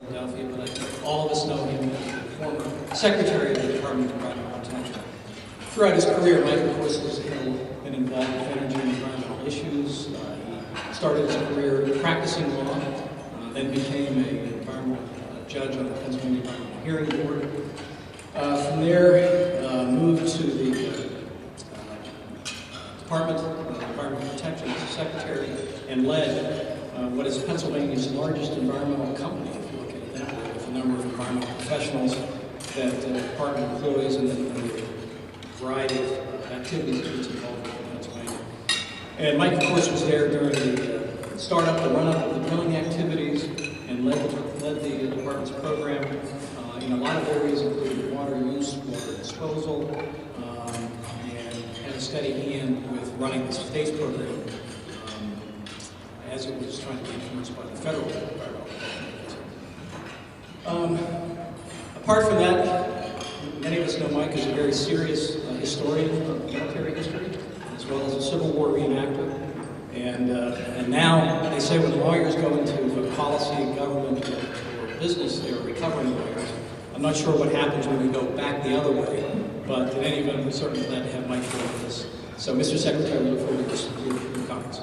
Philadelphia, but I think all of us know him as the former Secretary of the Department of Environmental Protection. Throughout his career, Mike, of course, has been involved with energy and environmental issues. He started his career practicing law, then became an environmental judge on the Pennsylvania Environmental Hearing Board. From there, moved to the Department of Environmental Protection as a secretary and led what is Pennsylvania's largest environmental company, if you look at it that way, with a number of environmental professionals that the department employs and the variety of activities that it's involved with in Pennsylvania. And Mike, of course, was there during the startup, the run-up of the drilling activities, and led the department's program in a lot of areas, including water use, water disposal, and had a steady hand with running the space program as it was trying to be influenced by the federal environmental program. Apart from that, many of us know Mike is a very serious historian of military history, as well as a Civil War reenactor. And now, they say when lawyers go into policy, government, or business, they're recovering lawyers. I'm not sure what happens when we go back the other way, but in any event, we're certainly glad to have Mike here with us. So, Mr. Secretary, we look forward to your comments.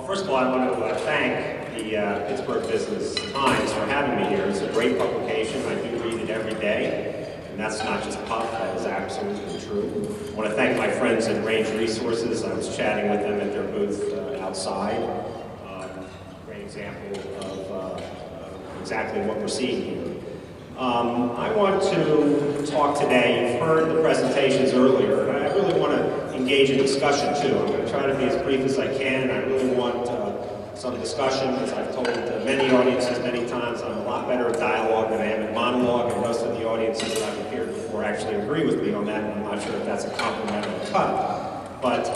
First of all, I want to thank the Pittsburgh Business Times for having me here. It's a great publication. I do read it every day, and that's not just puff, that is absolutely true. I want to thank my friends at Range Resources. I was chatting with them at their booth outside. Great example of exactly what we're seeing here. I want to talk today. You've heard the presentations earlier, and I really want to engage in discussion too. I'm going to try to be as brief as I can. I really want some discussion. As I've told many audiences many times, I'm a lot better at dialogue than I am at monologue, and most of the audiences that I've appeared before actually agree with me on that, and I'm not sure if that's a compliment or a cut. But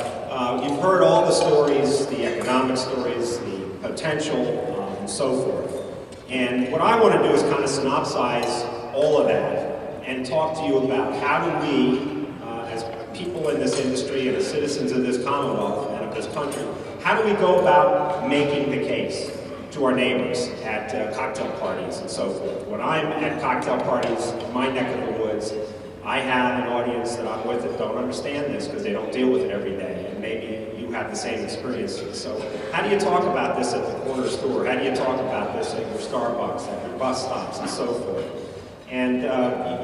you've heard all the stories, the economic stories, the potential, and so forth. And what I want to do is kind of synopsize all of that and talk to you about how do we, as people in this industry and as citizens of this Commonwealth and of this country, how do we go about making the case to our neighbors at cocktail parties and so forth? When I'm at cocktail parties in my neck of the woods, I have an audience that I'm with that don't understand this because they don't deal with it every day, and maybe you have the same experiences. So how do you talk about this at the corner store? How do you talk about this at your Starbucks, at your bus stops, and so forth? And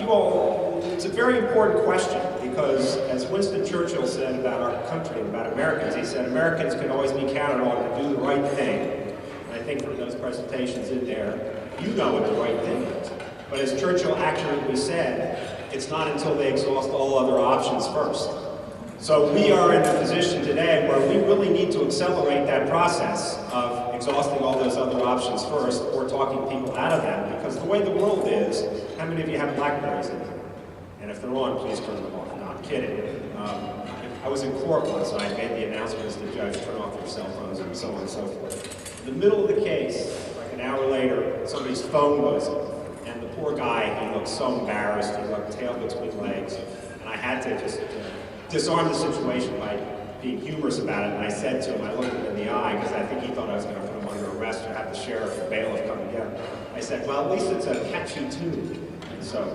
you all, it's a very important question because, as Winston Churchill said about our country, about Americans, he said Americans can always be counted on to do the right thing. And I think from those presentations in there, you know what the right thing is. But as Churchill accurately said, it's not until they exhaust all other options first. So we are in a position today where we really need to accelerate that process of exhausting all those other options first or talking people out of them, because the way the world is, how many of you have BlackBerries in here? And if they're on, please turn them off. No, I'm kidding. I was in court once and I made the announcement to the judge, turn off their cell phones and so on and so forth. In the middle of the case, like an hour later, somebody's phone goes off. And the poor guy, he looked so embarrassed, he looked tail between legs. And I had to just disarm the situation by being humorous about it. And I said to him, I looked him in the eye, because I think he thought I was going to put him under arrest or have the sheriff or bailiff come get him. I said, well, at least it's a catchy tune. And so,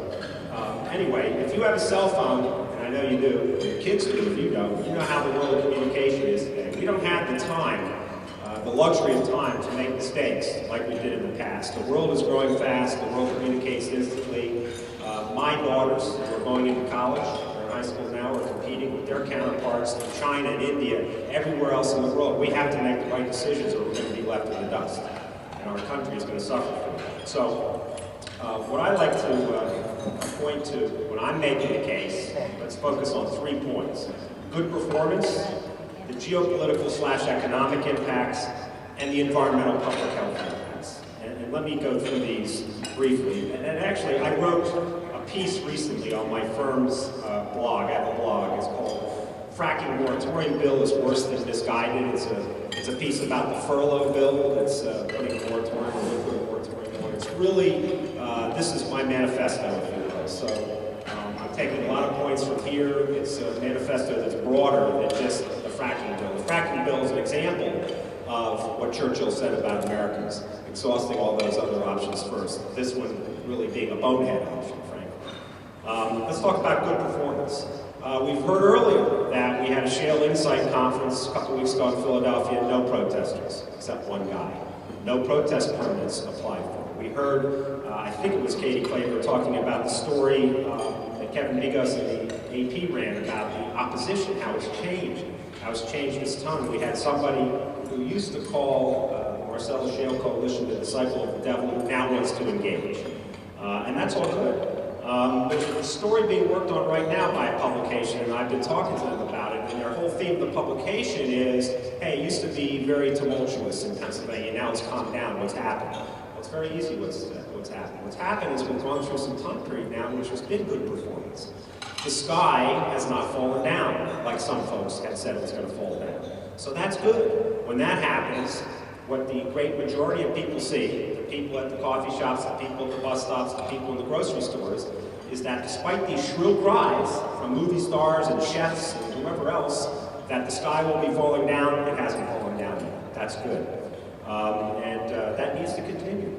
anyway, if you have a cell phone, and I know you do, your kids do if you don't, you know how the world of communication is today. We don't have the time, the luxury of time to make mistakes like we did in the past. The world is growing fast, the world communicates instantly. My daughters who are going into college, they're in high school now, are competing with their counterparts in China and India, everywhere else in the world. We have to make the right decisions or we're going to be left in the dust. And our country is going to suffer from it. So, what I like to point to when I'm making a case, let's focus on 3 points. Good performance, the geopolitical/economic impacts, and the environmental public health impacts. And let me go through these briefly. And actually, I wrote a piece recently on my firm's blog. I have a blog. It's called Fracking Moratorium Bill is Worse Than Misguided. It's a piece about the furlough bill that's putting a moratorium, a moratorium on. It's really, this is my manifesto, if you will. So I'm taking a lot of points from here. It's a manifesto that's broader than just the fracking bill. The fracking bill is an example of what Churchill said about Americans, exhausting all those other options first. This one really being a bonehead option, frankly. Let's talk about good performance. We've heard earlier that we had a Shale Insight conference a couple weeks ago in Philadelphia, no protesters, except one guy. No protest permits applied for. We heard, I think it was Katie Klaver talking about the story that Kevin Bigos and the AP ran about the opposition, how it's changed its tone. We had somebody who used to call the Marcellus Shale Coalition the disciple of the devil, who now wants to engage. And that's all good. There's a story being worked on right now by a publication, and I've been talking to them about it, and their whole theme of the publication is, hey, it used to be very tumultuous in Pennsylvania, now it's calmed down, what's happened? Well, it's very easy what's happened. What's happened is we've gone through some time period now in which there's been good performance. The sky has not fallen down, like some folks had said it was going to fall down. So that's good. When that happens, what the great majority of people see, the people at the coffee shops, the people at the bus stops, the people in the grocery stores, is that despite these shrill cries from movie stars and chefs and whoever else, that the sky will be falling down, it hasn't fallen down yet. That's good. That needs to continue.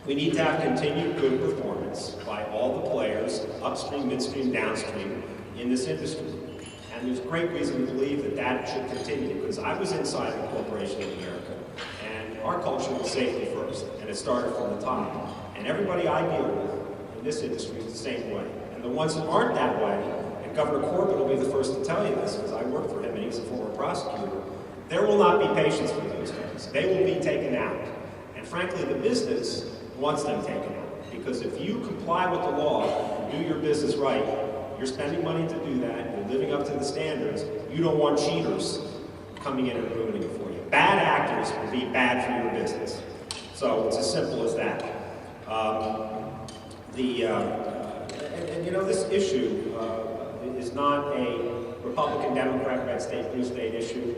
We need to have continued good performance by all the players, upstream, midstream, downstream, in this industry. And there's great reason to believe that that should continue, because I was inside the Corporation of America, and our culture was safety first, and it started from the top. And everybody I deal with in this industry is the same way. And the ones that aren't that way, and Governor Corbett will be the first to tell you this, because I worked for him and he's a former prosecutor, there will not be patience for those guys. They will be taken out. And frankly, the business wants them taken out. Because if you comply with the law and do your business right, you're spending money to do that, you're living up to the standards, you don't want cheaters coming in and ruining it for you. Bad actors will be bad for your business. So it's as simple as that. And you know, this issue is not a Republican, Democrat, red state, blue state issue.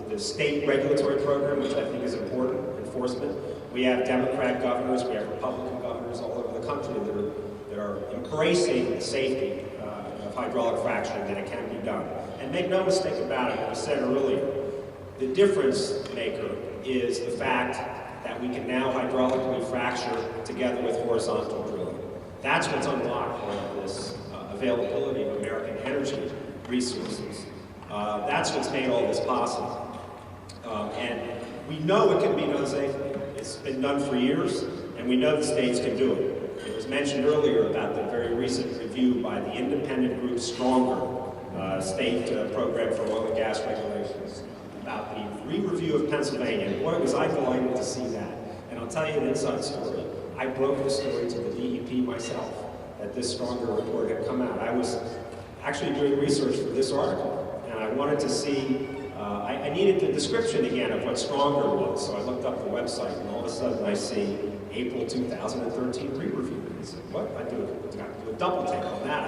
The state regulatory program, which I think is important, enforcement. We have Democrat governors, we have Republican governors all over the country that are embracing the safety of hydraulic fracturing, that it can be done. And make no mistake about it, as I said earlier, the difference maker is the fact that we can now hydraulically fracture together with horizontal drilling. That's what's unlocked all of this availability of American energy resources. That's what's made all this possible. And we know it can be done safely. It's been done for years, and we know the states can do it. It was mentioned earlier about the very recent review by the independent group Stronger, state program for oil and gas regulations, about the re-review of Pennsylvania. And boy, was I delighted to see that. And I'll tell you an inside story. I broke the story to the DEP myself, that this Stronger report had come out. I was actually doing research for this article, and I wanted to see, I needed the description again of what Stronger was, so I looked up the website, and all of a sudden I see April 2013 re-review. I said, what? I do a double take on that.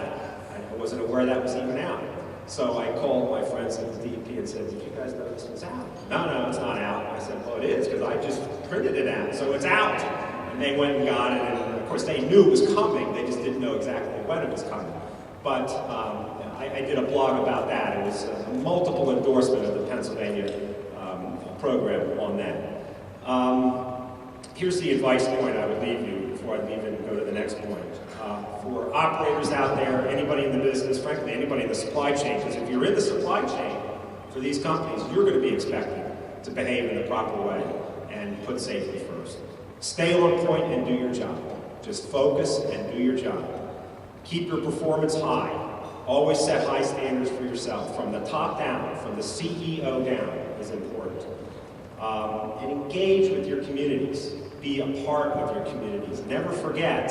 I wasn't aware that was even out. So I called my friends at the DEP and said, did you guys know this was out? No, it's not out. I said, well, it is, because I just printed it out, so it's out. And they went and got it, and of course they knew it was coming, they just didn't know exactly when it was coming. But I did a blog about that. It was a multiple endorsement of the Pennsylvania program on that. Here's the advice point I would leave you before I even go to the next point. For operators out there, anybody in the business, frankly, anybody in the supply chain, because if you're in the supply chain for these companies, you're going to be expected to behave in the proper way and put safety first. Stay on point and do your job. Just focus and do your job. Keep your performance high. Always set high standards for yourself. From the top down, from the CEO down is important. And engage with your communities. Be a part of your communities. Never forget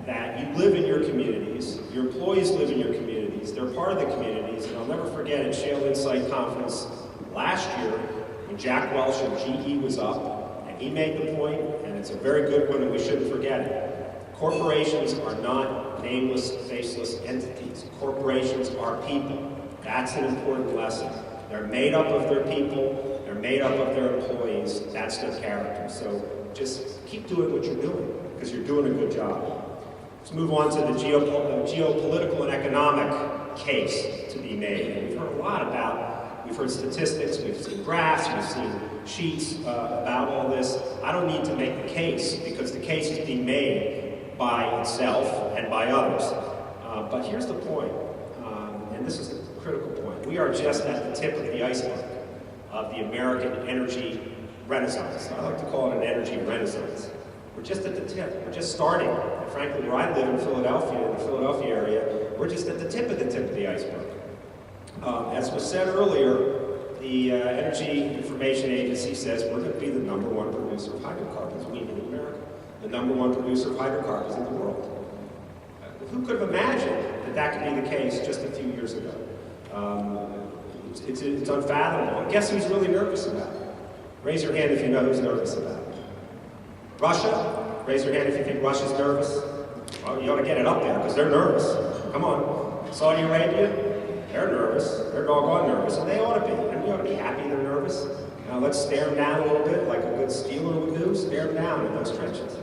that you live in your communities, your employees live in your communities, they're part of the communities, and I'll never forget at Shale Insight Conference last year when Jack Welch of GE was up, and he made the point, and it's a very good one and we shouldn't forget it. Corporations are not nameless, faceless entities. Corporations are people. That's an important lesson. They're made up of their people, they're made up of their employees, that's their character. So just keep doing what you're doing, because you're doing a good job. Let's move on to the geopolitical and economic case to be made. And we've heard a lot about, we've heard statistics, we've seen graphs, we've seen sheets about all this. I don't need to make the case because the case is being made by itself and by others. But here's the point, and this is the critical point. We are just at the tip of the iceberg of the American energy renaissance. I like to call it an energy renaissance. We're just at the tip. We're just starting. And frankly, where I live in Philadelphia, in the Philadelphia area, we're just at the tip of the iceberg. As was said earlier, the Energy Information Agency says we're going to be the #1 producer of hydrocarbons, we in America. The #1 producer of hydrocarbons in the world. Who could have imagined that that could be the case just a few years ago? It's unfathomable. And guess who's really nervous about it? Raise your hand if you know who's nervous about it. Russia? Raise your hand if you think Russia's nervous. Well, you ought to get it up there because they're nervous. Come on. Saudi Arabia? They're nervous. They're doggone nervous, and they ought to be. And we ought to be happy they're nervous. Now let's stare them down a little bit like a good Steeler would do. Stare them down in those trenches.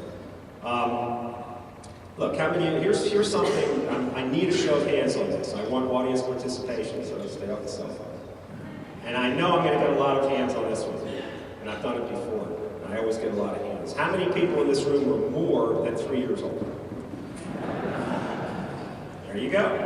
Look, here's something, I need a show of hands on this. I want audience participation, so stay off the cell phone. And I know I'm going to get a lot of hands on this one, and I've done it before, and I always get a lot of hands. How many people in this room are more than 3 years old? There you go.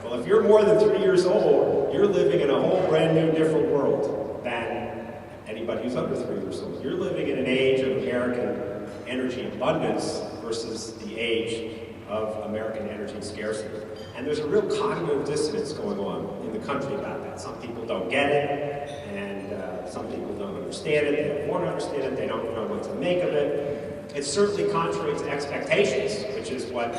Well, if you're more than 3 years old, you're living in a whole brand new, different world than anybody who's under 3 years old. You're living in an age of American energy abundance versus the age of American energy scarcity. And there's a real cognitive dissonance going on in the country about that. Some people don't get it, and some people don't understand it, they don't want to understand it, they don't know what to make of it. It's certainly contrary to expectations, which is what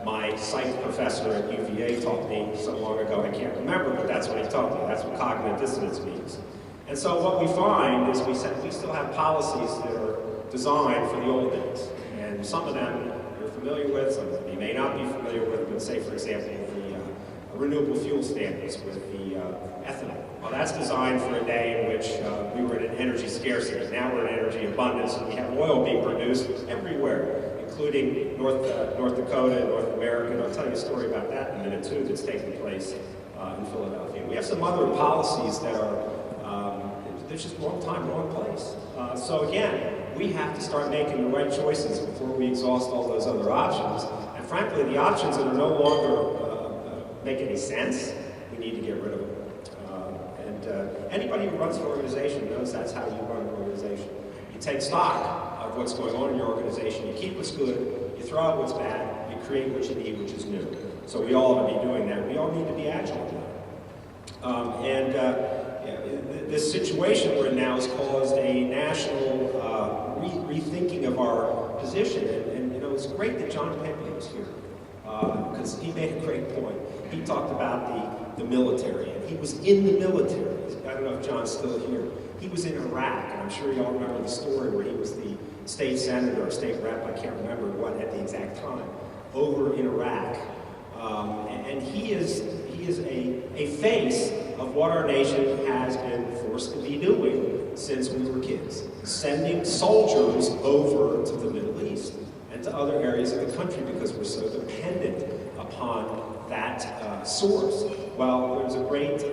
my psych professor at UVA taught me so long ago. I can't remember, but that's what he taught me. That's what cognitive dissonance means. And so what we find is we still have policies that are designed for the old days. And some of them you're familiar with, some of them you may not be familiar with, but say, for example, the renewable fuel standards with the ethanol. Well, that's designed for a day in which we were in an energy scarcity. Now we're in energy abundance, and we have oil being produced everywhere, including North Dakota and North America. And I'll tell you a story about that in a minute, too, that's taking place in Philadelphia. We have some other policies that are, there's just wrong time, wrong place. So again, we have to start making the right choices before we exhaust all those other options. And frankly, the options that are no longer make any sense, we need to get rid of them. Anybody who runs an organization knows that's how you run an organization. You take stock of what's going on in your organization, you keep what's good, you throw out what's bad, you create what you need, which is new. So we all ought to be doing that. We all need to be agile now. This situation we're in now has caused a national rethinking of our position. And you know, it's great that John Pippy was here because he made a great point. He talked about the military, and he was in the military. I don't know if John's still here. He was in Iraq, and I'm sure you all remember the story where he was the state senator or state rep, I can't remember what at the exact time, over in Iraq. And he is a face of what our nation has been forced to be doing since we were kids, sending soldiers over to the Middle East and to other areas of the country because we're so dependent upon that source. Well, there's a great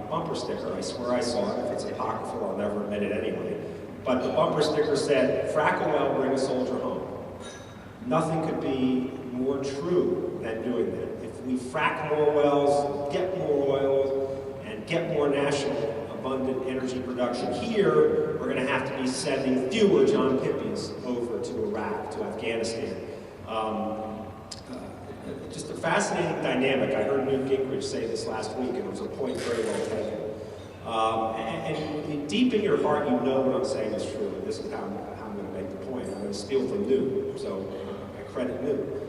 bumper sticker, I swear I saw it. If it's apocryphal, I'll never admit it anyway. But the bumper sticker said, "Frack a well, bring a soldier home." Nothing could be more true than doing that. If we frack more wells, get more oil, and get more national abundant energy production here, we're going to have to be sending fewer John Pippys over to Iraq, to Afghanistan. Just a fascinating dynamic. I heard Newt Gingrich say this last week, and it was a point very well taken. And deep in your heart, you know what I'm saying is true, and this is how I'm going to make the point. I'm going to steal from Newt, so I credit Newt.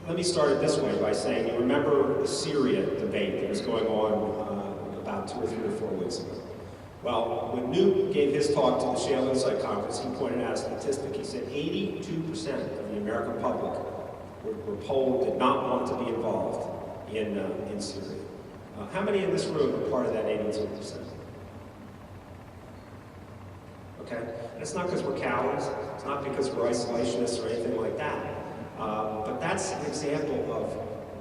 Let me start it this way by saying, you remember the Syria debate that was going on about 2 or 3 or 4 weeks ago? Well, when Newt gave his talk to the Shale Insight Conference, he pointed out a statistic. He said 82% of the American public were polled did not want to be involved in Syria. How many in this room are part of that 82%? Okay? And it's not because we're cowards. It's not because we're isolationists or anything like that. But that's an example of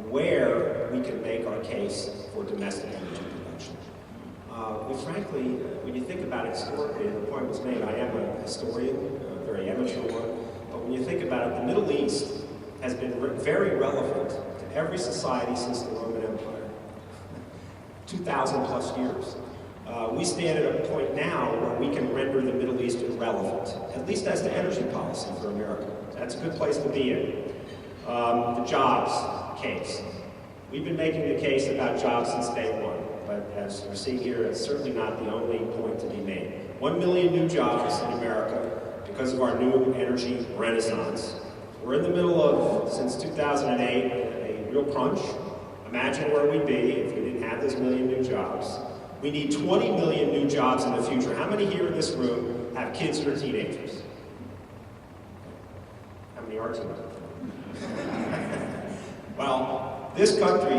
where we can make our case for domestic energy production. Frankly, when you think about it historically, and the point was made, I am a historian, a very amateur one, but when you think about it, the Middle East has been very relevant to every society since the Roman Empire, 2,000 plus years. We stand at a point now where we can render the Middle East irrelevant, at least as to energy policy for America. That's a good place to be in. The jobs case. We've been making the case about jobs since day one, but as we're seeing here, it's certainly not the only point to be made. 1 million new jobs in America because of our new energy renaissance. We're in the middle of, since 2008, a real crunch. Imagine where we'd be if we didn't have those million new jobs. We need 20 million new jobs in the future. How many here in this room have kids who are teenagers? How many are teenagers? Well, this country,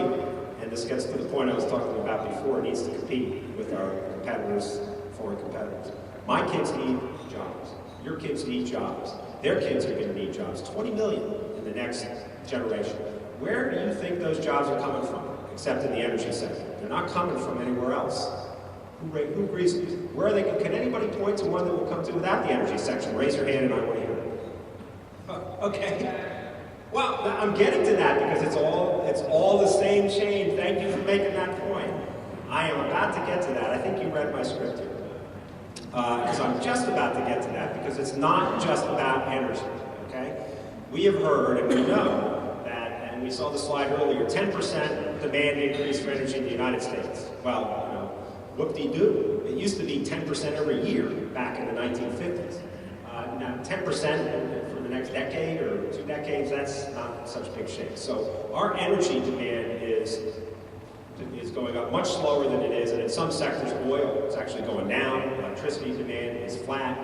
and this gets to the point I was talking about before, needs to compete with our competitors, foreign competitors. My kids need jobs. Your kids need jobs. Their kids are going to need jobs. 20 million in the next generation. Where do you think those jobs are coming from, except in the energy sector? They're not coming from anywhere else. Who agrees with me? Where are they? Can anybody point to one that will come to without the energy section? Raise your hand and I want to hear it. Okay. Well, I'm getting to that because it's all the same chain. Thank you for making that point. I am about to get to that. I think you read my script here. Because I'm just about to get to that because it's not just about energy, okay? We have heard and we know that, and we saw the slide earlier, 10% demand increase for energy in the United States. Well, you know, whoop-de-doo. It used to be 10% every year back in the 1950s. Now 10% for the next decade or 2 decades, that's not such big shape. So our energy demand is going up much slower than it is, and in some sectors, oil is actually going down, electricity demand is flat.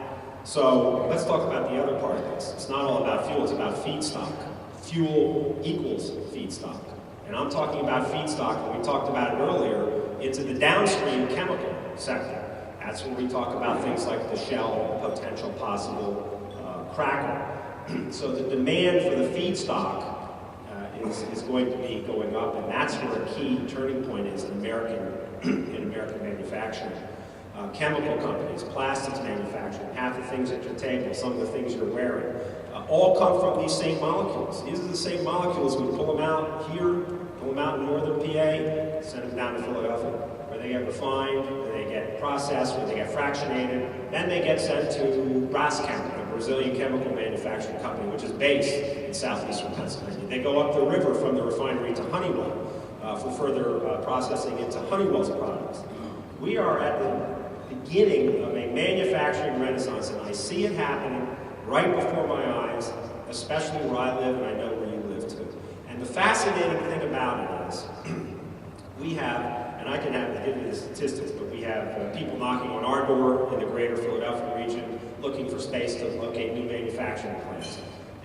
So let's talk about the other part of this. It's not all about fuel, it's about feedstock. Fuel equals feedstock. And I'm talking about feedstock, and we talked about it earlier, into the downstream chemical sector. That's when we talk about things like the Shell potential possible cracker. So the demand for the feedstock is going to be going up, and that's where a key turning point is in American manufacturing. Chemical companies, plastics manufacturing, half the things at your table, some of the things you're wearing, all come from these same molecules. These are the same molecules. We pull them out here, pull them out in northern PA, send them down to Philadelphia, where they get refined, where they get processed, where they get fractionated. Then they get sent to Braskem, a Brazilian chemical manufacturing company, which is based in southeastern Pennsylvania. They go up the river from the refinery to Honeywell for further processing into Honeywell's products. We are at the beginning of a manufacturing renaissance, and I see it happening right before my eyes, especially where I live, and I know where you live too. And the fascinating thing about it is, we have, and I can give you the statistics, but we have people knocking on our door in the greater Philadelphia region looking for space to locate new manufacturing plants.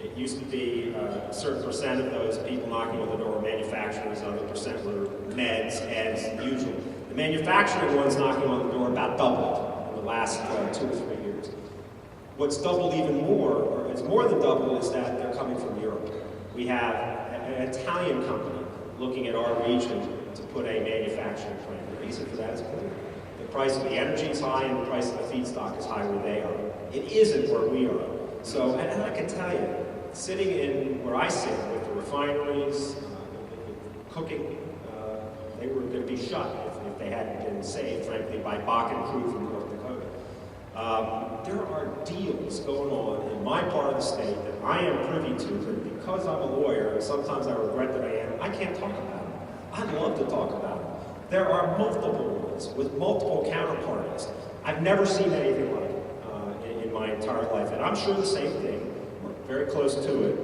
It used to be a certain percent of those people knocking on the door were manufacturers, other percent were meds, as usual. The manufacturing ones knocking on the door about doubled in the last 2 or 3 years. What's doubled even more, or it's more than doubled, is that they're coming from Europe. We have an Italian company looking at our region to put a manufacturing plant. The reason for that is clear. The price of the energy is high and the price of the feedstock is high where they are. It isn't where we are. So, and I can tell you, sitting in where I sit with the refineries, cooking, they were going to be shut if they hadn't been saved, frankly, by Bakken crew from North Dakota. There are deals going on in my part of the state that I am privy to, but because I'm a lawyer, and sometimes I regret that I can't talk about it. I'd love to talk about it. There are multiple ones with multiple counterparties. I've never seen anything like it in my entire life, and I'm sure the same thing, or very close to it,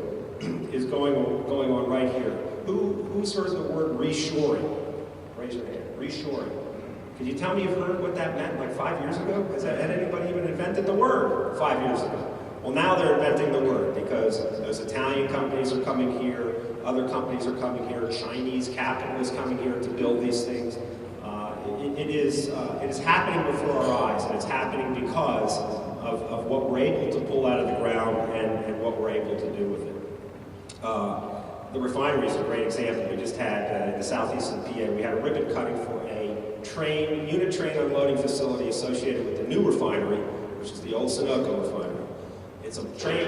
is going on right here. Who's heard the word reshoring? Raise your hand. Reshoring. Can you tell me you've heard what that meant like 5 years ago? Had anybody even invented the word 5 years ago? Well, now they're inventing the word because those Italian companies are coming here, other companies are coming here, Chinese capital is coming here to build these things. It is happening before our eyes, and it's happening because of what we're able to pull out of the ground and what we're able to do with it. The refinery is a great example. We just had, in the southeast of PA, we had a ribbon cutting for a unit train unloading facility associated with the new refinery, which is the old Sunoco refinery. It's a train,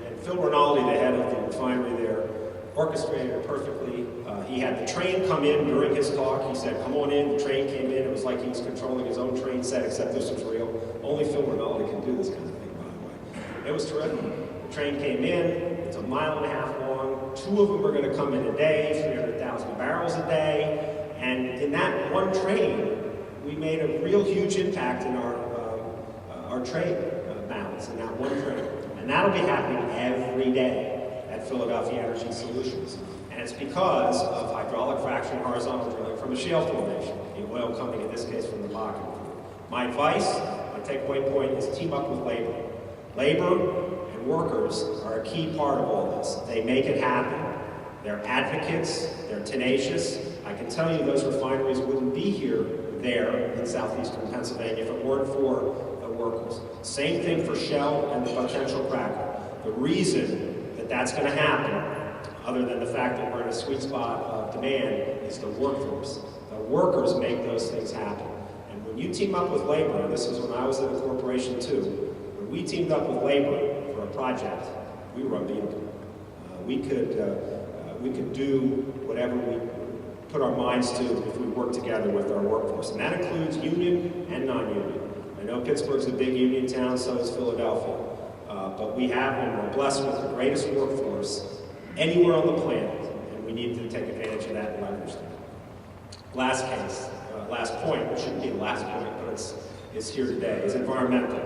and Phil Rinaldi, the head of the refinery there, orchestrated it perfectly. He had the train come in during his talk. He said, come on in. The train came in. It was like he was controlling his own train set, except this was real. Only Phil Rinaldi can do this kind of thing, by the way. It was terrific. The train came in. It's 1.5 miles long. 2 of them are going to come in a day, 300,000 barrels a day. And in that one train, we made a real huge impact in our trade balance in that one train. And that'll be happening every day at Philadelphia Energy Solutions. And it's because of hydraulic fracturing, horizontal drilling from a shale formation, the oil coming, in this case, from the Bakken. My advice, my takeaway point, is team up with labor. Labor and workers are a key part of all this. They make it happen. They're advocates. They're tenacious. I can tell you those refineries wouldn't be there in southeastern Pennsylvania if it weren't for the workers. Same thing for Shell and the potential cracker. The reason that that's going to happen, other than the fact that we're in a sweet spot of demand, is the workforce. The workers make those things happen. And when you team up with labor, and this is when I was at a corporation too, when we teamed up with labor for a project, we were unbeatable. We could do whatever we put our minds to if we work together with our workforce. And that includes union and non-union. I know Pittsburgh's a big union town, so is Philadelphia. But we have and we're blessed with the greatest workforce anywhere on the planet, and we need to take advantage of that and leverage that. Last point, which shouldn't be the last point, but it's here today, is environmental.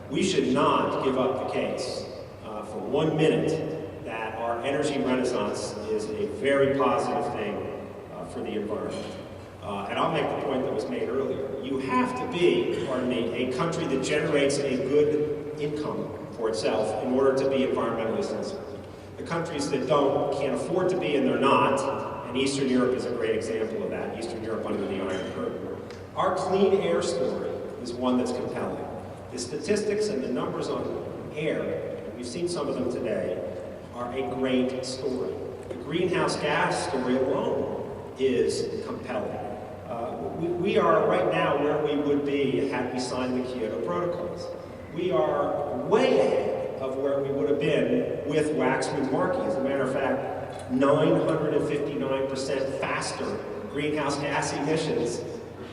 We should not give up the case for 1 minute that our energy renaissance is a very positive thing for the environment. And I'll make the point that was made earlier. You have to be, a country that generates a good income for itself in order to be environmentally sensitive. The countries that can't afford to be, and they're not, and Eastern Europe is a great example of that, Eastern Europe under the Iron Curtain. Our clean air story is one that's compelling. The statistics and the numbers on air, and we've seen some of them today, are a great story. The greenhouse gas story alone is compelling. We are right now where we would be had we signed the Kyoto Protocols. We are way ahead of where we would have been with Waxman-Markey. As a matter of fact, 959% faster greenhouse gas emissions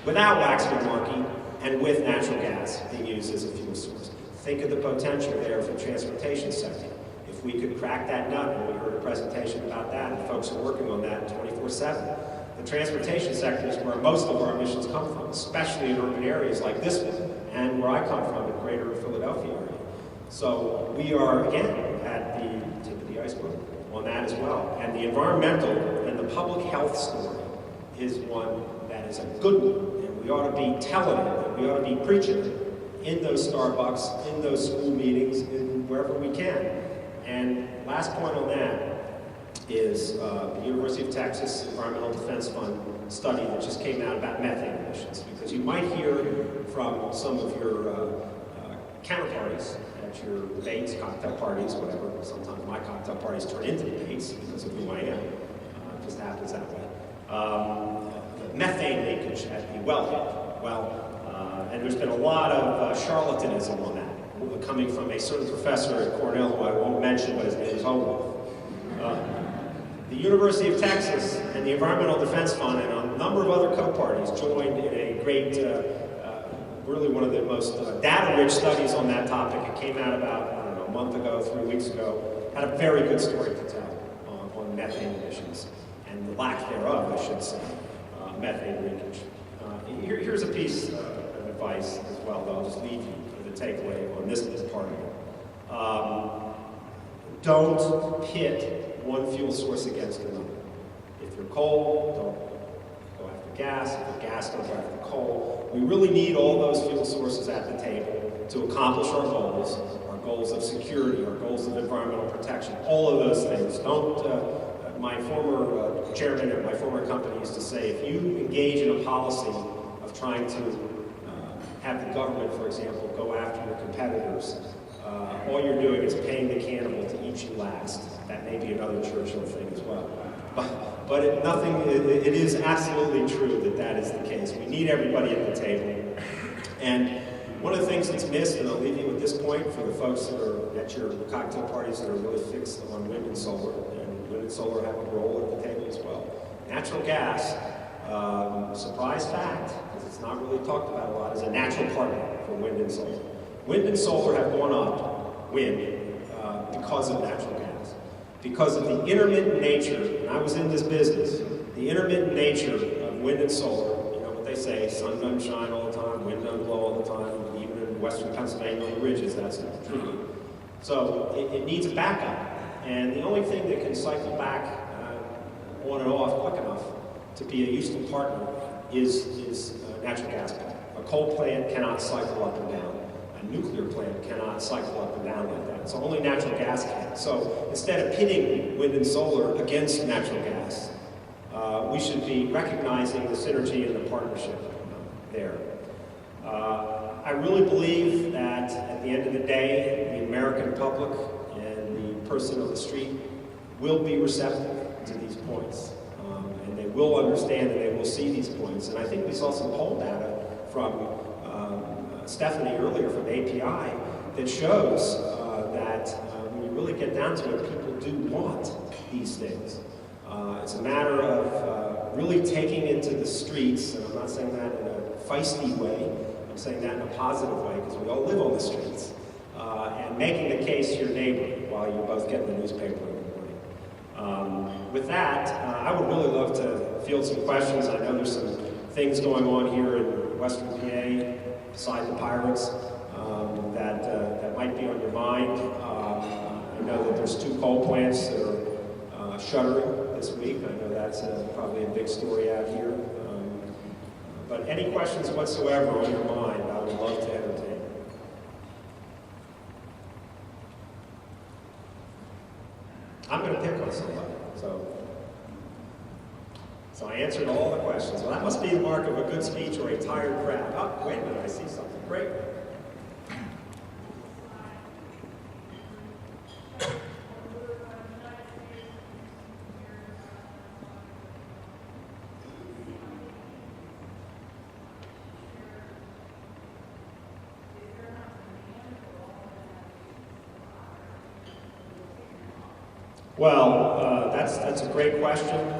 without Waxman-Markey and with natural gas being used as a fuel source. Think of the potential there for the transportation sector. If we could crack that nut, and we heard a presentation about that, and folks are working on that 24/7. The transportation sector is where most of our emissions come from, especially in urban areas like this one, and where I come from, the greater Philadelphia area. So we are, again, at the tip of the iceberg on that as well. And the environmental and the public health story is one that is a good one, and we ought to be telling it, and we ought to be preaching it in those Starbucks, in those school meetings, in wherever we can. And last point on that is the University of Texas Environmental Defense Fund study that just came out about methane emissions. Because you might hear from some of your counterparties at your debates, cocktail parties, whatever. Sometimes my cocktail parties turn into debates because of who I am. It just happens that way. Methane leakage at the wellhead. And there's been a lot of charlatanism on that, coming from a certain professor at Cornell who I won't mention, but his name is Homewood. The University of Texas and the Environmental Defense Fund and a number of other co-parties joined in a great, really one of the most data-rich studies on that topic. It came out about, a month ago, 3 weeks ago. Had a very good story to tell on methane emissions, and the lack thereof, I should say, methane leakage. Here's a piece of advice as well, that I'll just leave you with a takeaway on this part of it. Don't pit one fuel source against another. If you're coal, don't go after gas. If you're gas, don't go after coal. We really need all those fuel sources at the table to accomplish our goals of security, our goals of environmental protection, all of those things. My former chairman at my former company used to say, if you engage in a policy of trying to have the government, for example, go after your competitors, all you're doing is paying the cannibal to eat you last. That may be another Churchill thing as well. But it is absolutely true that that is the case. We need everybody at the table. And one of the things that's missed, and I'll leave you with this point for the folks that are at your cocktail parties that are really fixed on wind and solar have a role at the table as well. Natural gas, surprise fact, because it's not really talked about a lot, is a natural partner for wind and solar. Wind and solar have gone up, because of natural gas. Because of the intermittent nature, and I was in this business, the intermittent nature of wind and solar, you know what they say, sun doesn't shine all the time, wind doesn't blow all the time, even in western Pennsylvania on the ridges, that's not true. So it needs a backup. And the only thing that can cycle back on and off quick enough to be a useful partner is a natural gas plant. A coal plant cannot cycle up and down. A nuclear plant cannot cycle up and down like that. So only natural gas can. So instead of pitting wind and solar against natural gas, we should be recognizing the synergy and the partnership there. I really believe that at the end of the day, the American public and the person on the street will be receptive to these points. And they will understand and they will see these points. And I think we saw some poll data from Stephanie earlier from API that shows that when you really get down to it, people do want these things. It's a matter of really taking it to the streets, and I'm not saying that in a feisty way, I'm saying that in a positive way, because we all live on the streets, and making the case to your neighbor while you're both getting the newspaper in the morning. With that, I would really love to field some questions. I know there's some things going on here in Western PA, beside the Pirates, that might be on your mind. I know that there's 2 coal plants that are shuttering this week. I know that's probably a big story out here. But any questions whatsoever on your mind, I would love to entertain. I'm going to pick on somebody, so I answered all the questions. Well, that must be the mark of a good speech or a tired crowd. Oh, wait a minute, I see something. Great. Well, that's a great question.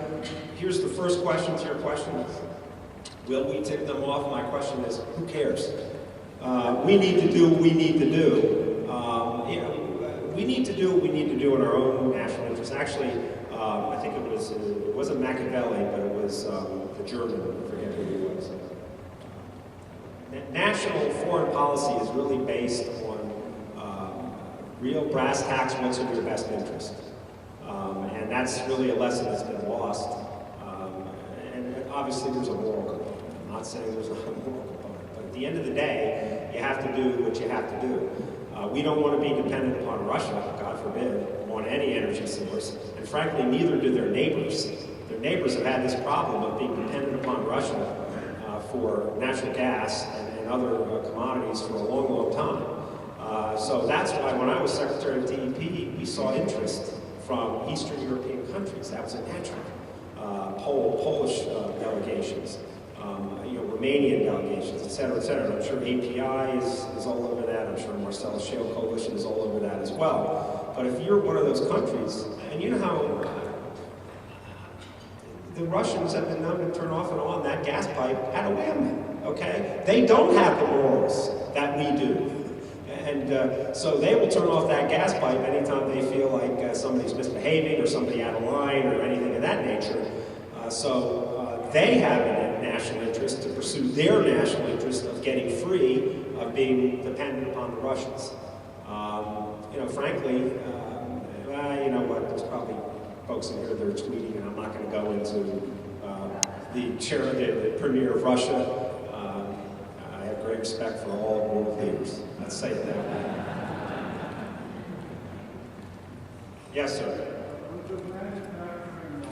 Here's the first question to your question. Will we tick them off? My question is, who cares? We need to do what we need to do. We need to do what we need to do in our own national interest. Actually, I think it wasn't Machiavelli, but it was the German, I forget who he was. National foreign policy is really based on real brass tacks, what's in your best interest. And that's really a lesson that's been lost. And obviously there's a moral component. I'm not saying there's not a moral component, but at the end of the day, you have to do what you have to do. We don't want to be dependent upon Russia, God forbid, on any energy source. And frankly, neither do their neighbors. Their neighbors have had this problem of being dependent upon Russia for natural gas and other commodities for a long, long time. So that's why when I was Secretary of DEP, we saw interest from Eastern European countries. That was a natural. Polish delegations, Romanian delegations, et cetera, et cetera. I'm sure API is all over that. I'm sure Marcellus Shale Coalition is all over that as well. But if you're one of those countries, and you know how the Russians have been known to turn off and on that gas pipe at a whim, okay? They don't have the morals that we do. And so they will turn off that gas pipe anytime they feel like somebody's misbehaving or somebody out of line or anything of that nature. So they have a national interest to pursue their national interest of getting free of being dependent upon the Russians. Frankly, you know what, there's probably folks in here that are tweeting, and I'm not going to go into the premier of Russia. I have great respect for all world leaders. Let's say it that way. Yes, sir. With the manufacturing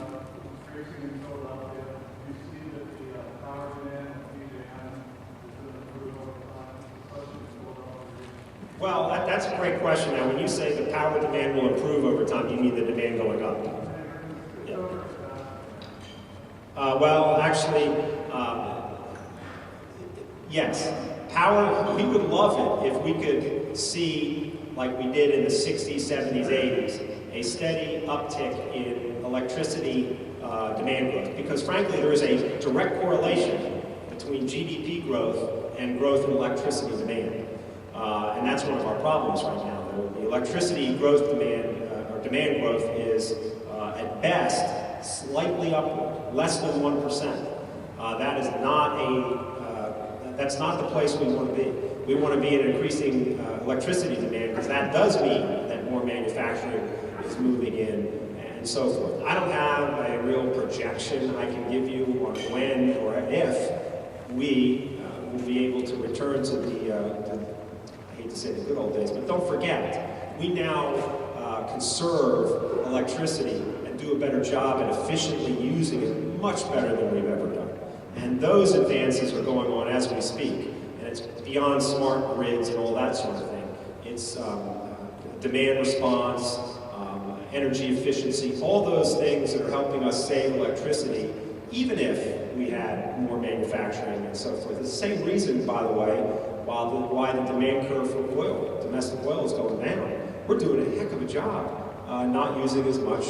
tracing in Philadelphia, do you see that the power demand of PJM is going to improve over time, especially in Philadelphia? Well, at that's a great question. Now, when you say the power demand will improve over time, you mean the demand going up? Yeah. Well, actually, yes. Power, we would love it if we could see, like we did in the 60s, 70s, 80s, a steady uptick in electricity demand growth. Because frankly, there is a direct correlation between GDP growth and growth in electricity demand. And that's one of our problems right now. The electricity growth demand, or demand growth is, at best, slightly upward, less than 1%. That is not that's not the place we want to be. We want to be in increasing electricity demand, because that does mean that more manufacturing is moving in and so forth. I don't have a real projection I can give you on when or if we will be able to return to the, I hate to say the good old days, but don't forget, we now conserve electricity and do a better job at efficiently using it, much better than we've ever done. And those advances are going on as we speak. And it's beyond smart grids and all that sort of thing. It's demand response, energy efficiency, all those things that are helping us save electricity, even if we had more manufacturing and so forth. It's the same reason, by the way, why the demand curve for oil, domestic oil, is going down. We're doing a heck of a job not using as much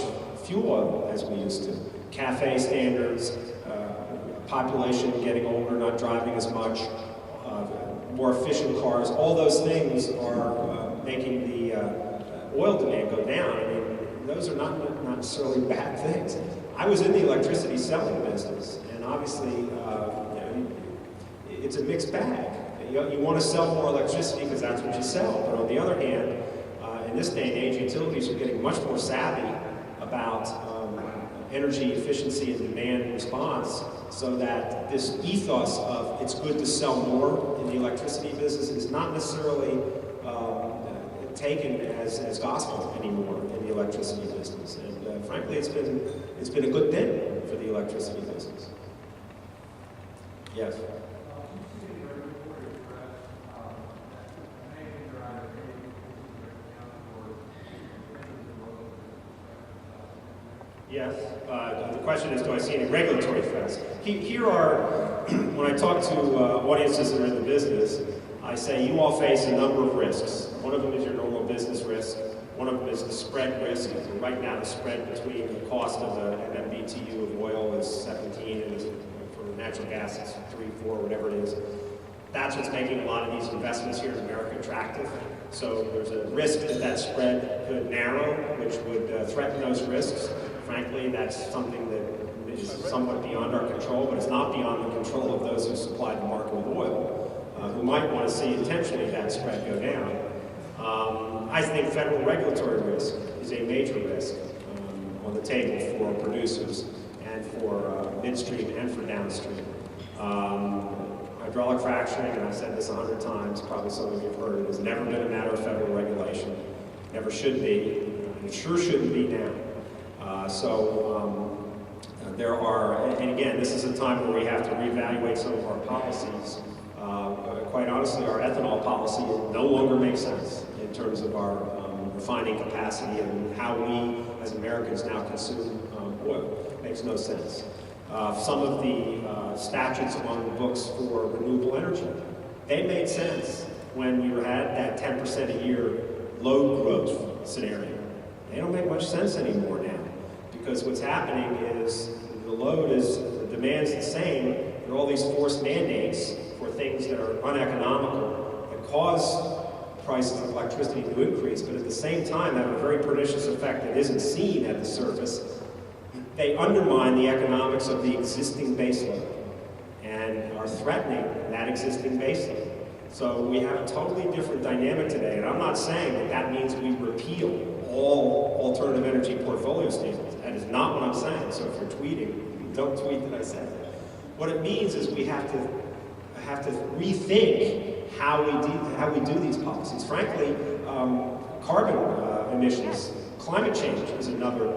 fuel oil as we used to. CAFE standards, population getting older, not driving as much, more efficient cars, all those things are making the oil demand go down. I mean, those are not necessarily bad things. I was in the electricity selling business, and obviously, you know, it's a mixed bag. You want to sell more electricity because that's what you sell, but on the other hand, in this day and age, utilities are getting much more savvy about energy efficiency and demand response, so that this ethos of it's good to sell more in the electricity business is not necessarily taken as gospel anymore in the electricity business. And frankly, it's been a good thing for the electricity business. Yes. Yes. The question is, do I see any regulatory threats? Here are, when I talk to audiences that are in the business, I say you all face a number of risks. One of them is your normal business risk. One of them is the spread risk. Right now, the spread between the cost of the MMBTU of oil is 17, and for natural gas, it's 3, 4, whatever it is. That's what's making a lot of these investments here in America attractive. So there's a risk that that spread could narrow, which would threaten those risks. Frankly, that's something that is somewhat beyond our control, but it's not beyond the control of those who supply the market with oil, who might want to see intentionally that spread go down. I think federal regulatory risk is a major risk on the table for producers and for midstream and for downstream. Hydraulic fracturing, and I've said this 100 times, probably some of you have heard it, has never been a matter of federal regulation. Never should be, and it sure shouldn't be now. There are, and again, this is a time where we have to reevaluate some of our policies. Quite honestly, our ethanol policy no longer makes sense in terms of our refining capacity and how we, as Americans, now consume oil. It makes no sense. Some of the statutes on the books for renewable energy, they made sense when we had that 10% a year load growth scenario. They don't make much sense anymore now, because what's happening is the demand's the same. There are all these forced mandates for things that are uneconomical that cause prices of electricity to increase, but at the same time have a very pernicious effect that isn't seen at the surface. They undermine the economics of the existing baseload and are threatening that existing baseload. So we have a totally different dynamic today, and I'm not saying that that means we repeal all alternative energy portfolio standards. That is not what I'm saying. So if you're tweeting, don't tweet that I said that. What it means is we have to rethink how we do these policies. Frankly, carbon emissions, climate change is another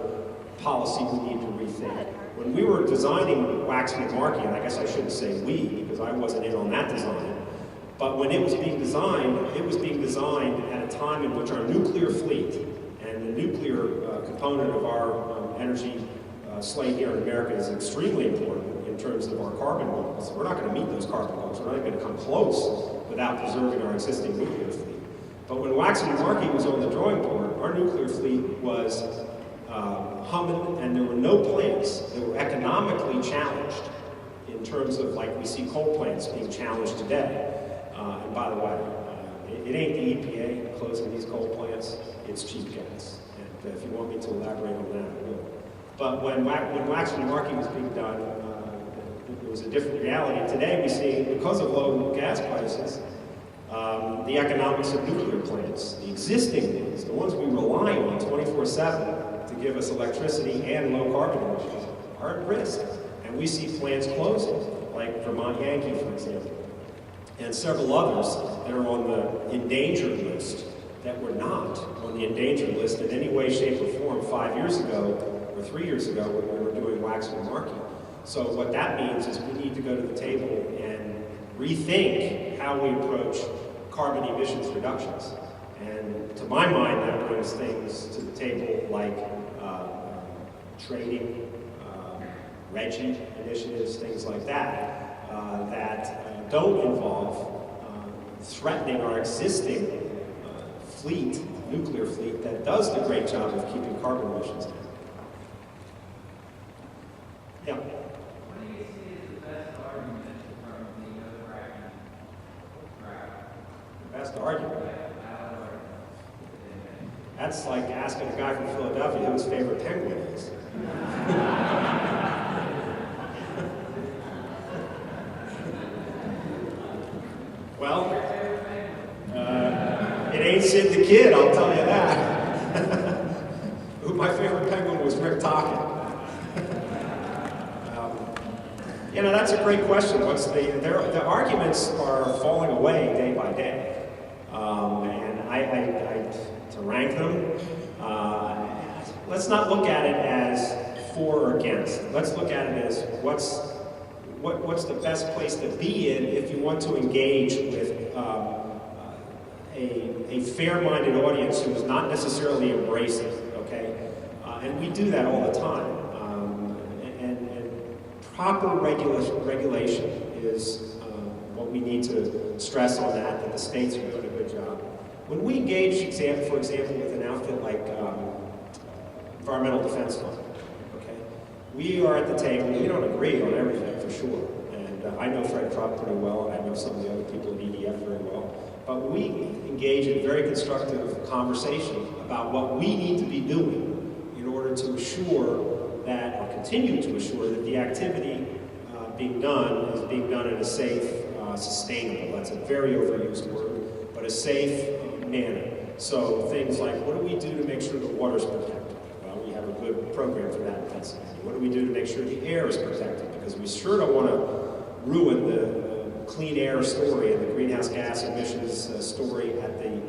policy we need to rethink. When we were designing Waxman-Markey, and I guess I shouldn't say we, because I wasn't in on that design, But when it was being designed at a time in which our nuclear fleet and the nuclear component of our energy slate here in America is extremely important in terms of our carbon goals. We're not going to meet those carbon goals. We're not even going to come close without preserving our existing nuclear fleet. But when Waxman and Markey was on the drawing board, our nuclear fleet was humming, and there were no plants that were economically challenged in terms of, like we see coal plants being challenged today. And by the way, it ain't the EPA closing these coal plants, it's cheap gas. And if you want me to elaborate on that, I will. But when Waxman and Markey was being done, it was a different reality. Today we see, because of low gas prices, the economics of nuclear plants, the existing ones, the ones we rely on 24/7 to give us electricity and low carbon emissions, are at risk. And we see plants closing, like Vermont Yankee, for example, and several others that are on the endangered list that were not on the endangered list in any way, shape, or form 5 years ago or 3 years ago when we were doing Waxman and Markey. So what that means is we need to go to the table and rethink how we approach carbon emissions reductions. And to my mind, that brings things to the table like trading, RGGI initiatives, things like that, that don't involve threatening our existing fleet, nuclear fleet, that does the great job of keeping carbon emissions down. Yeah. What do you see as the best argument from the other crowd? The best argument? That's like asking a guy from Philadelphia who his favorite penguin is. Well, it ain't Sid the Kid, I'll tell you that. My favorite penguin was Rick Tocchet. You know, that's a great question. The arguments are falling away day by day. And to rank them, let's not look at it as for or against. Let's look at it as what's the best place to be in if you want to engage with a fair-minded audience who is not necessarily embracing, okay? And we do that all the time. And proper regulation is what we need to stress on that the states are doing a good job. When we engage, for example, with an outfit like Environmental Defense Fund, okay, we are at the table. We don't agree on everything, for sure. And I know Fred Krupp pretty well, and I know some of the other people at EDF very well. But we engage in very constructive conversation about what we need to be doing in order to assure that, or continue to assure that the activity being done is being done in a safe, sustainable, that's a very overused word, but a safe manner. So things like, what do we do to make sure the water's protected? Well, we have a good program for that in Pennsylvania. What do we do to make sure the air is protected? Because we sure don't want to ruin the clean air story and the greenhouse gas emissions story at the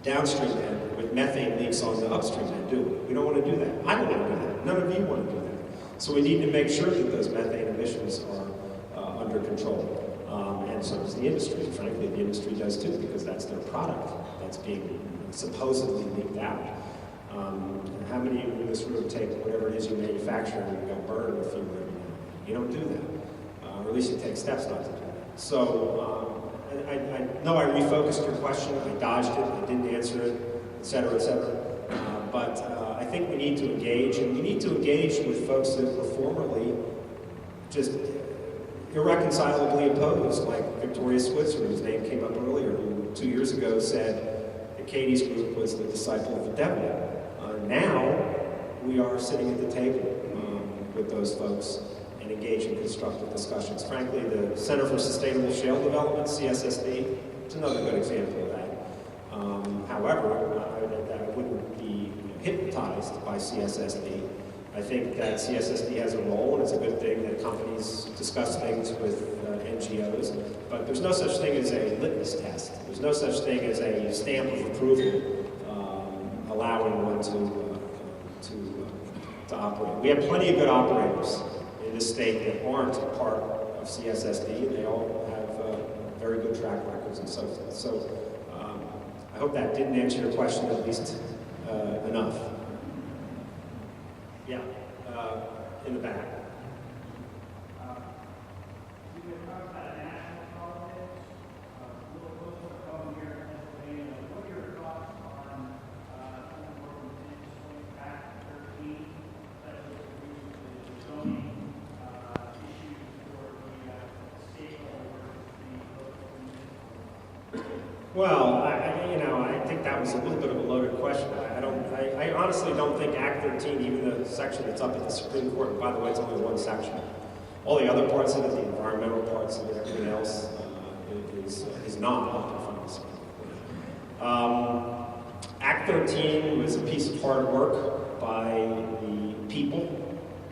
downstream end with methane leaks on the upstream end, do we? We don't want to do that. I don't want to do that. None of you want to do that. So we need to make sure that those methane emissions are under control. And so does the industry. Frankly, the industry does too, because that's their product that's being supposedly leaked out. How many of you in this room take whatever it is you manufacture and go burn a few every now? You don't do that. Or at least you take steps not to do that. So I know I refocused your question. I dodged it. I didn't answer it, et cetera, et cetera. But I think we need to engage, and we need to engage with folks that were formerly just irreconcilably opposed, like Victoria Switzer, whose name came up earlier, who 2 years ago said that Katie's group was the disciple of the devil. Now, we are sitting at the table with those folks and engaging in constructive discussions. Frankly, the Center for Sustainable Shale Development, CSSD, is another good example of that. However, I wouldn't be hypnotized by CSSD. I think that CSSD has a role, and it's a good thing that companies discuss things with NGOs, but there's no such thing as a litmus test. There's no such thing as a stamp of approval allowing one to operate. We have plenty of good operators in this state that aren't part of CSSD, and they all have very good track records and so forth. So I hope that didn't answer your question at least enough. Yeah, in the back. Well, I think that was a little bit of a loaded question. I honestly don't think Act 13, even the section that's up at the Supreme Court, and by the way, it's only one section. All the other parts of it, the environmental parts of it, everything else is not up in front of the Supreme Court. Act 13 was a piece of hard work by the people,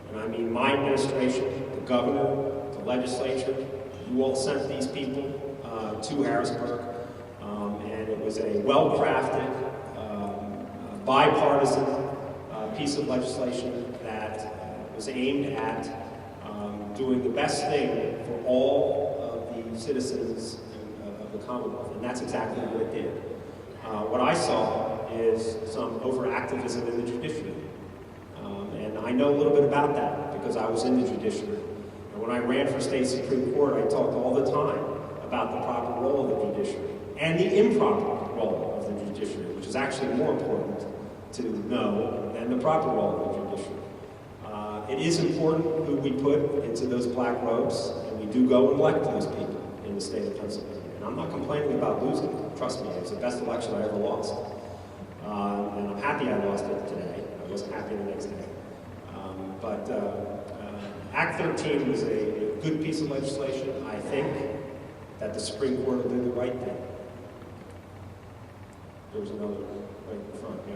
and I mean my administration, the governor, the legislature. You all sent these people to Harrisburg. And it was a well-crafted, bipartisan piece of legislation that was aimed at doing the best thing for all of the citizens of the Commonwealth, and that's exactly what it did. What I saw is some overactivism in the judiciary, and I know a little bit about that because I was in the judiciary. And when I ran for state Supreme Court, I talked all the time about the proper role of the judiciary and the improper role of the judiciary, which is actually more important to know than the proper role of the judiciary. It is important who we put into those black robes, and we do go and elect those people in the state of Pennsylvania. And I'm not complaining about losing. Trust me, it was the best election I ever lost. And I'm happy I lost it today. I wasn't happy the next day. But Act 13 was a good piece of legislation. I think that the Supreme Court will do the right thing. There was another right in front, yeah.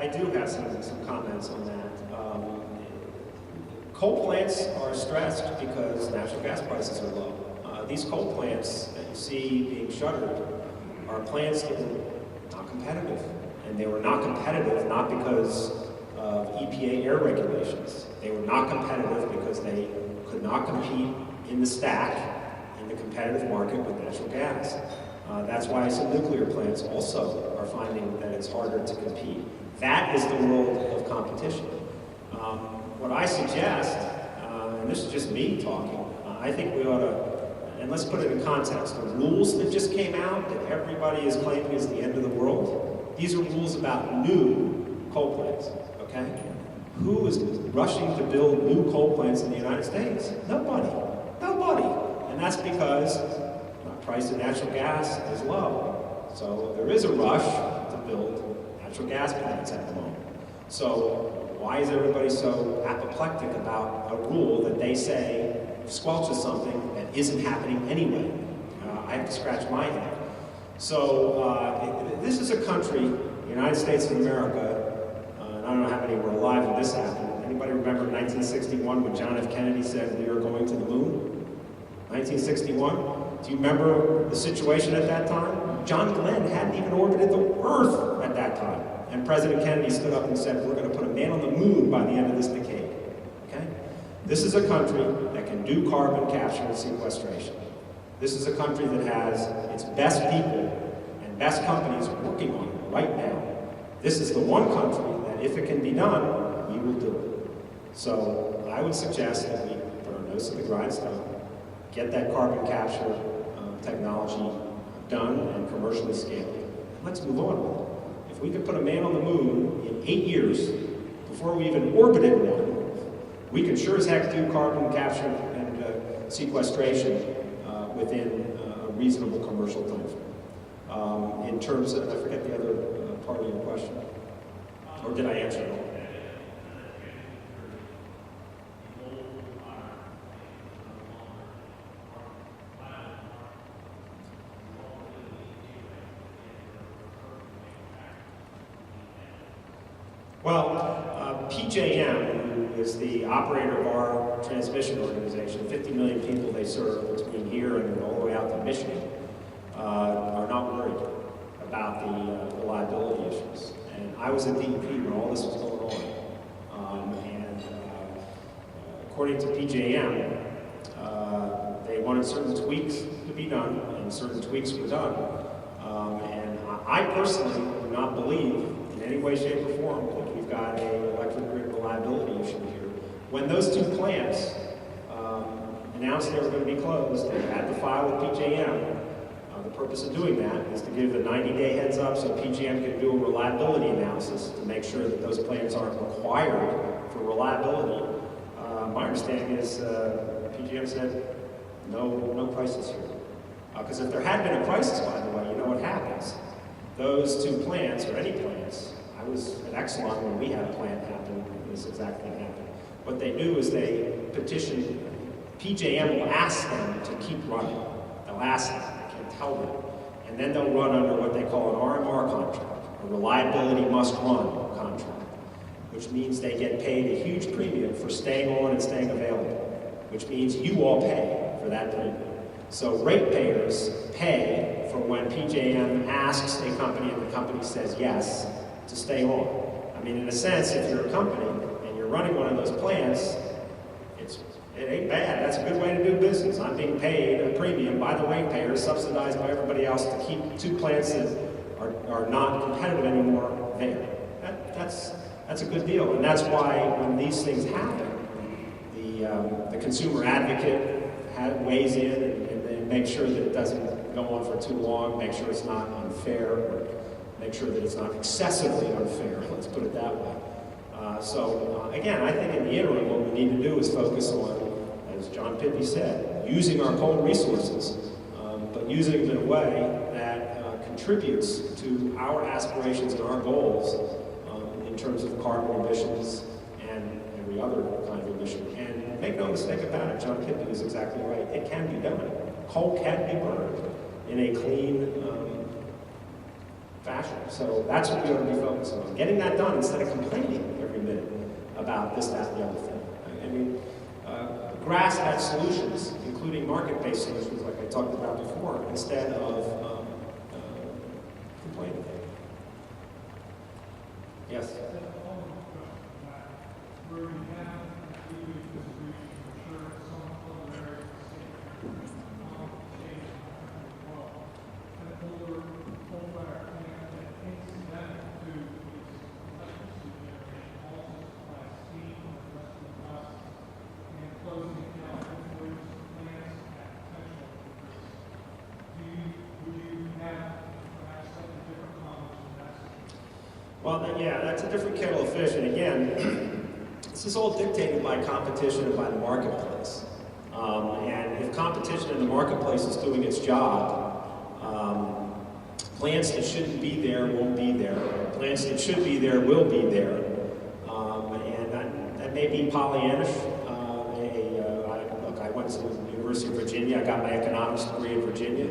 I do have some comments on that. Coal plants are stressed because natural gas prices are low. These coal plants that you see being shuttered are plants that were not competitive. And they were not competitive not because of EPA air regulations. They were not competitive because they could not compete in the stack in the competitive market with natural gas. That's why some nuclear plants also are finding that it's harder to compete. That is the world of competition. What I suggest, and this is just me talking, I think we ought to, and let's put it in context, the rules that just came out that everybody is claiming is the end of the world, these are rules about new coal plants, okay? Who is rushing to build new coal plants in the United States? Nobody. Nobody. And that's because the price of natural gas is low. So there is a rush to build natural gas plants at the moment. So why is everybody so apoplectic about a rule that they say squelches something that isn't happening anyway? I have to scratch my head. So this is a country, the United States of America, and I don't know how many were alive when this happened. Anybody remember 1961 when John F. Kennedy said we are going to the moon? 1961? Do you remember the situation at that time? John Glenn hadn't even orbited the Earth at that time. And President Kennedy stood up and said, we're going to put a man on the moon by the end of this decade. Okay? This is a country that can do carbon capture and sequestration. This is a country that has its best people and best companies working on it right now. This is the one country that, if it can be done, we will do it. So I would suggest that we put our nose to the grindstone, get that carbon capture technology done and commercially scaled. Let's move on with it. If we could put a man on the moon in 8 years, before we even orbited one, we can sure as heck do carbon capture and sequestration within a reasonable commercial timeframe. In terms of, I forget the other part of your question, or did I answer it all? Well, PJM, who is the operator of our transmission organization, 50 million people they serve between here and all the way out to Michigan, are not worried about the reliability issues. And I was at DEP when all this was going on. According to PJM, they wanted certain tweaks to be done, and certain tweaks were done. And I personally do not believe in any way, shape, or form that we've got an electric grid reliability issue here. When those two plants announced they were going to be closed, they had to file with PJM. The purpose of doing that is to give a 90-day heads up so PJM can do a reliability analysis to make sure that those plants aren't required for reliability. My understanding is PJM said no crisis here. Because if there had been a crisis, by the way, you know what happens. Those two plants, or any plants, I was at Exelon when we had a plant happen, and this exact thing happened. What they do is they petition, PJM will ask them to keep running. They'll ask them, they can't tell them. And then they'll run under what they call an RMR contract, a reliability must run contract, which means they get paid a huge premium for staying on and staying available, which means you all pay for that premium. So ratepayers pay for when PJM asks a company and the company says yes to stay on. I mean, in a sense, if you're a company and you're running one of those plants, it ain't bad. That's a good way to do business. I'm being paid a premium by the ratepayers, subsidized by everybody else, to keep two plants that are not competitive anymore there. That's a good deal, and that's why when these things happen, the consumer advocate weighs in and make sure that it doesn't go on for too long, make sure it's not unfair, or make sure that it's not excessively unfair, let's put it that way. Again, I think in the interim what we need to do is focus on, as John Pippy said, using our coal resources, but using them in a way that contributes to our aspirations and our goals in terms of carbon emissions and every other kind of emission. And make no mistake about it, John Pippy was exactly right. It can be done. Coal can be burned in a clean fashion. So that's what we ought to be focused on. Getting that done instead of complaining every minute about this, that, and the other thing. I mean, GRASS had solutions, including market-based solutions like I talked about before, instead of complaining. Yes? Where we have EV distribution, for sure, some other areas of the state, change as well. An older coal-fired plant that incidental to its electricity generation also supplies steam and the rest of the process, and closing it down influences plants at potential risk. Would you have perhaps slightly different comments on that? Well, yeah, that's a different kettle of fish, and again, this is all dictated by competition and by the marketplace. And if competition in the marketplace is doing its job, plants that shouldn't be there won't be there. Plants that should be there will be there. And that may be Pollyannish. Look, I went to the University of Virginia. I got my economics degree in Virginia.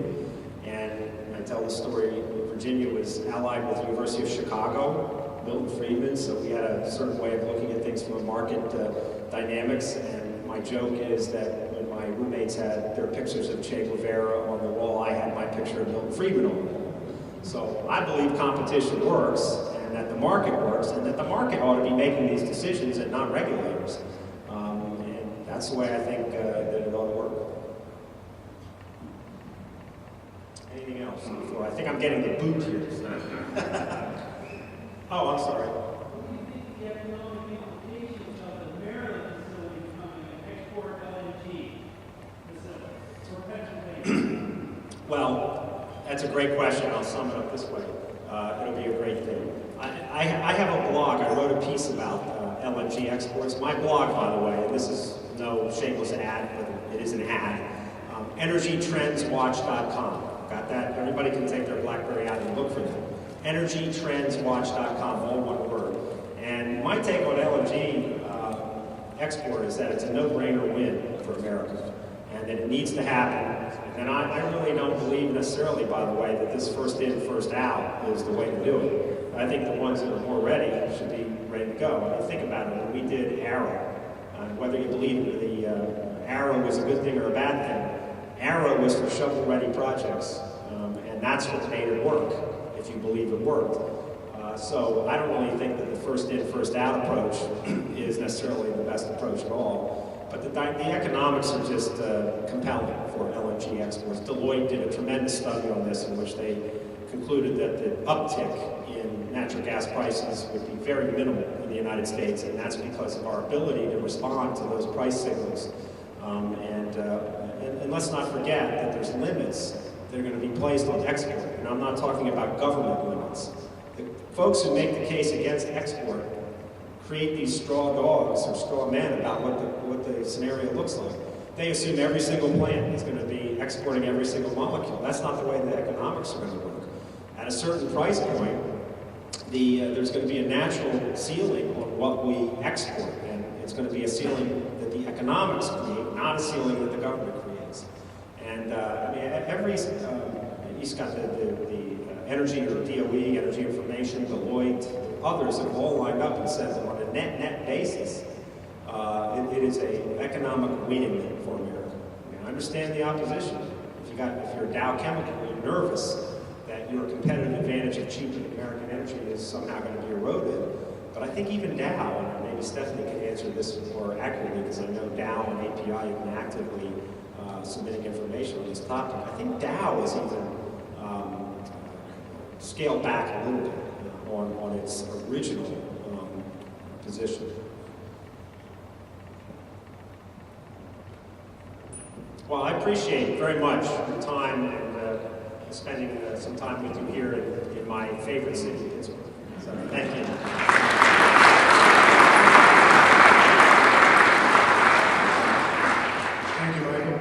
And I tell the story, Virginia was allied with the University of Chicago, Milton Friedman, so we had a certain way of looking at things from a market dynamics. And my joke is that when my roommates had their pictures of Che Guevara on the wall, I had my picture of Milton Friedman on the wall. So I believe competition works, and that the market works, and that the market ought to be making these decisions and not regulators. And that's the way I think that it ought to work. Anything else? Before I think I'm getting the boot here. Oh, I'm sorry. What do you think the economic implications of the Maryland facility becoming an export LNG facility for Pennsylvania? Well, that's a great question. I'll sum it up this way. It'll be a great thing. I have a blog. I wrote a piece about LNG exports. My blog, by the way, and this is no shameless ad, but it is an ad, energytrendswatch.com. Got that? Everybody can take their BlackBerry out and look for that. energytrendswatch.com, all one word. And my take on LNG export is that it's a no-brainer win for America, and that it needs to happen. And I really don't believe necessarily, by the way, that this first in, first out is the way to do it. I think the ones that are more ready should be ready to go. I mean, think about it. When we did Arrow, whether you believe the Arrow was a good thing or a bad thing, Arrow was for shovel-ready projects, and that's what made it work, if you believe it worked. So I don't really think that the first in, first out approach is necessarily the best approach at all. But the economics are just compelling for LNG exports. Deloitte did a tremendous study on this in which they concluded that the uptick in natural gas prices would be very minimal in the United States, and that's because of our ability to respond to those price signals. And let's not forget that there's limits that are going to be placed on export. And I'm not talking about government limits. The folks who make the case against export create these straw dogs or straw men about what the scenario looks like. They assume every single plant is going to be exporting every single molecule. That's not the way the economics are going to work. At a certain price point, there's going to be a natural ceiling on what we export, and it's going to be a ceiling that the economics create, not a ceiling that the government creates. And I mean, you've got the energy or DOE, Energy Information, Deloitte, others have all lined up and said that on a net basis, it is an economic win for America. I mean, I understand the opposition. If you're Dow Chemical, you're nervous that your competitive advantage of cheap American energy is somehow going to be eroded. But I think even Dow, and maybe Stephanie can answer this more accurately because I know Dow and API have been actively submitting information on this topic. I think Dow is even scaled back a little bit on its original position. Well, I appreciate very much your time and spending some time with you here in my favorite city, Pittsburgh. So, thank you. Thank you, Michael.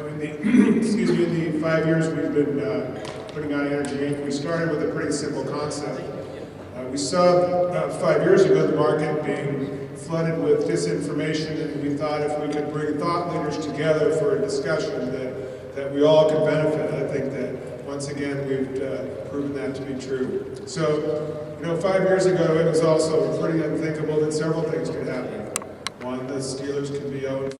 In the 5 years we've been putting on Energy Inc., we started with a pretty simple concept. We saw 5 years ago the market being flooded with disinformation, and we thought if we could bring thought leaders together for a discussion that we all could benefit. I think that once again we've proven that to be true. So, 5 years ago it was also pretty unthinkable that several things could happen. One, the Steelers could be owned